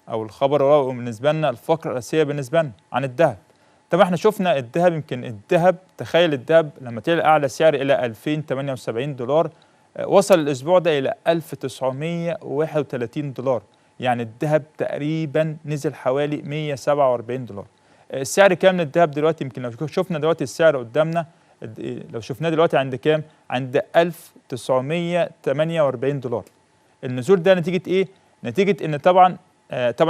او الخبر بالنسبه لنا الفقره الاساسيه بالنسبه لنا عن الذهب. طبعا احنا شفنا الذهب، يمكن الذهب، تخيل الذهب لما طلع اعلى سعر الى 2078 دولار، وصل الاسبوع ده الى 1931 دولار. يعني الذهب تقريبا نزل حوالي 147 دولار. السعر كام للذهب دلوقتي؟ يمكن لو شفنا دلوقتي السعر قدامنا، لو شفناه دلوقتي عند كام؟ عند 1948 دولار. النزول ده نتيجه ايه؟ نتيجه ان طبعا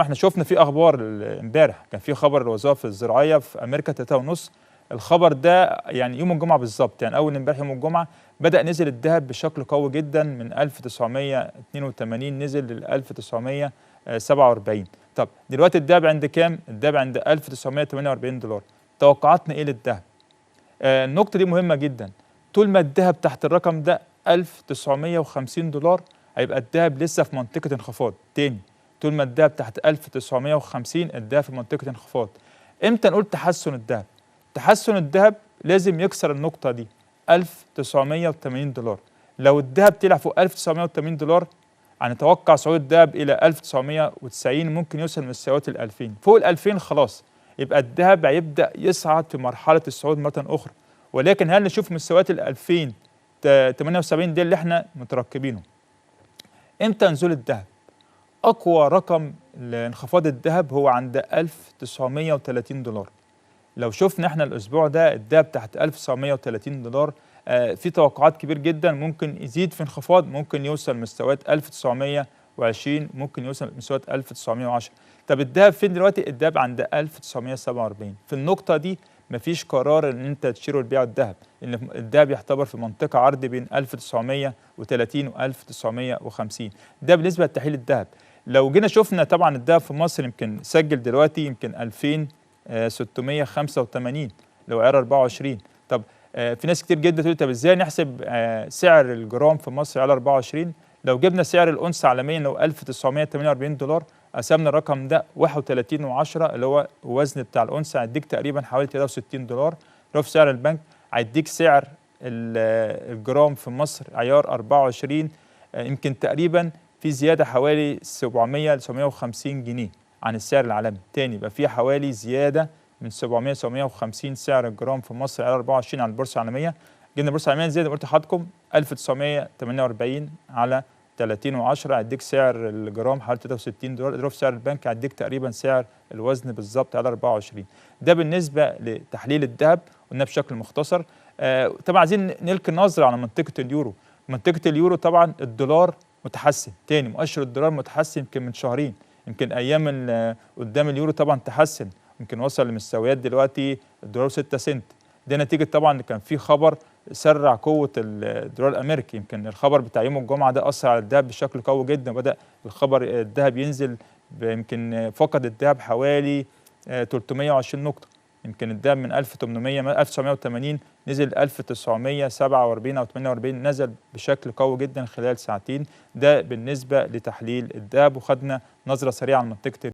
احنا شفنا في اخبار امبارح، كان في خبر الوظائف الزراعيه في امريكا 3.5. الخبر ده يعني يوم الجمعه بالظبط، يعني اول امبارح يوم الجمعه بدا نزل الذهب بشكل قوي جدا، من 1982 نزل ل 1947. طب دلوقتي الذهب عند كام؟ الذهب عند 1948 دولار. توقعاتنا ايه للذهب؟ النقطه دي مهمه جدا. طول ما الذهب تحت الرقم ده 1950 دولار، هيبقى الذهب لسه في منطقه انخفاض تاني. طول ما الذهب تحت 1950 الذهب في منطقة انخفاض. امتى نقول تحسن الذهب؟ تحسن الذهب لازم يكسر النقطة دي 1980 دولار. لو الذهب طلع فوق 1980 دولار، هنتوقع صعود الذهب إلى 1990، ممكن يوصل لمستويات ال 2000. فوق ال 2000 خلاص يبقى الذهب هيبدأ يصعد في مرحلة الصعود مرة أخرى. ولكن هل نشوف مستويات ال 2078 دي اللي احنا مترقبينه؟ امتى نزول الذهب؟ أقوى رقم لانخفاض الذهب هو عند 1930 دولار. لو شفنا احنا الأسبوع ده الذهب تحت 1930 دولار، في توقعات كبير جدا ممكن يزيد في انخفاض، ممكن يوصل مستويات 1920، ممكن يوصل مستويات 1910. طب الذهب فين دلوقتي؟ الذهب عند 1947. في النقطة دي مفيش قرار ان انت تشتري وتبيع الذهب، لان الذهب يعتبر في منطقة عرض بين 1930 و 1950. ده بالنسبة لتحليل الذهب. لو جينا شفنا طبعا الذهب في مصر يمكن سجل دلوقتي يمكن 2685 لو عيار 24. طب في ناس كتير جدا تقول طب ازاي نحسب سعر الجرام في مصر عيار 24؟ لو جبنا سعر الأنثى عالميا لو 1948 دولار، قسمنا الرقم ده 31.10 اللي هو الوزن بتاع الأنثى، هيديك تقريبا حوالي 63 دولار. لو في سعر البنك هيديك سعر الجرام في مصر عيار 24 يمكن تقريبا في زيادة حوالي 700 ل 750 جنيه عن السعر العالمي. تاني يبقى في حوالي زيادة من 700 ل 750 سعر الجرام في مصر على 24 على البورصة العالمية. جبنا البورصة العالمية زي ما قلت لحضراتكم 1948 على 30.10 هيديك سعر الجرام حوالي 63 دولار. اضرب سعر البنك هيديك تقريبا سعر الوزن بالظبط على 24. ده بالنسبة لتحليل الذهب قلنا بشكل مختصر. طبعا عايزين نلقي نظرة على منطقة اليورو. منطقة اليورو طبعا الدولار متحسن تاني، مؤشر الدولار متحسن يمكن من شهرين، يمكن ايام قدام اليورو طبعا تحسن، يمكن وصل لمستويات دلوقتي الدولار 6 سنت. ده نتيجه طبعا كان في خبر سرع قوه الدولار الامريكي. يمكن الخبر بتاع يوم الجمعه ده اثر على الذهب بشكل قوي جدا، بدا الخبر الذهب ينزل، يمكن فقد الذهب حوالي 320 نقطه. يمكن الذهب من 1980 نزل 1947 او 48، نزل بشكل قوي جدا خلال ساعتين. ده بالنسبه لتحليل الذهب، وخدنا نظره سريعه عن منطقه